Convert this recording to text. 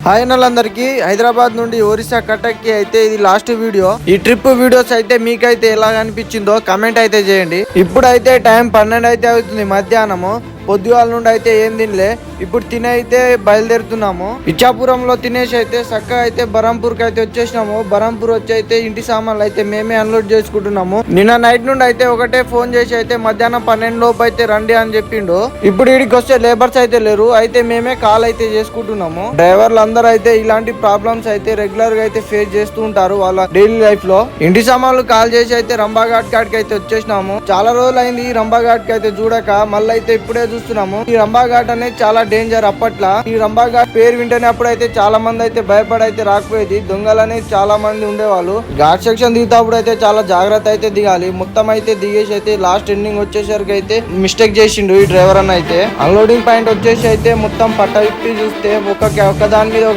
Hi Hyderabad నుండి ఒరిస్సా కటక్కి అయితే ఇది లాస్ట్ వీడియో. ఈ ట్రిప్ వీడియోస్ అయితే మీకైతే ఎలా అనిపించిందో కమెంట్ అయితే చేయండి. ఇప్పుడైతే టైం 12 అయితే అవుతుంది మధ్యాహ్నము. పొద్దుగాల నుండి అయితే ఏం తినలే. ఇప్పుడు తినే అయితే బయలుదేరుతున్నాము. ఇచ్చాపురంలో తినేసి అయితే చక్కగా అయితే బరంపూర్కి అయితే వచ్చేసినాము. బరంపూర్ వచ్చి అయితే ఇంటి సామాన్లు అయితే మేమే అన్లోడ్ చేసుకుంటున్నాము. నిన్న నైట్ నుండి అయితే ఒకటే ఫోన్ చేసి అయితే మధ్యాహ్నం 12 లోపు అయితే రండి అని చెప్పిండు. ఇప్పుడు ఇడికి వస్తే లేబర్స్ అయితే లేరు. అయితే మేమే కాల్ అయితే చేసుకుంటున్నాము. డ్రైవర్లు అందరూ అయితే ఇలాంటి ప్రాబ్లమ్స్ అయితే రెగ్యులర్ గా అయితే ఫేస్ చేస్తూ ఉంటారు వాళ్ళ డైలీ లైఫ్ లో. ఇంటి సామాన్లు కాల్ చేసి అయితే రంబాఘాట్ కాడికి అయితే వచ్చేసినాము. చాలా రోజులు అయింది ఈ రంబాఘాట్ కి అయితే చూడక. మళ్ళీ అయితే ఇప్పుడే చూస్తున్నాము. ఈ రంబాఘాట్ అనేది చాలా డేంజర్. అప్పట్లో ఈ రంబాఘాట్ పేరు వింటేనే అప్పుడైతే చాలా మంది అయితే భయపడి అయితే రాకపోయేది. దొంగలు అనేది చాలా మంది ఉండేవాళ్ళు. ఘాట్ సెక్షన్ దిగుతాప్పుడు అయితే చాలా జాగ్రత్త అయితే దిగాలి. మొత్తం అయితే దిగేసి అయితే లాస్ట్ ఎండింగ్ వచ్చేసరికి అయితే మిస్టేక్ చేసిండు ఈ డ్రైవర్ అన్న అయితే. అన్లోడింగ్ పాయింట్ వచ్చేసి అయితే మొత్తం పట్ట విప్పి చూస్తే ఒక్క దాని మీద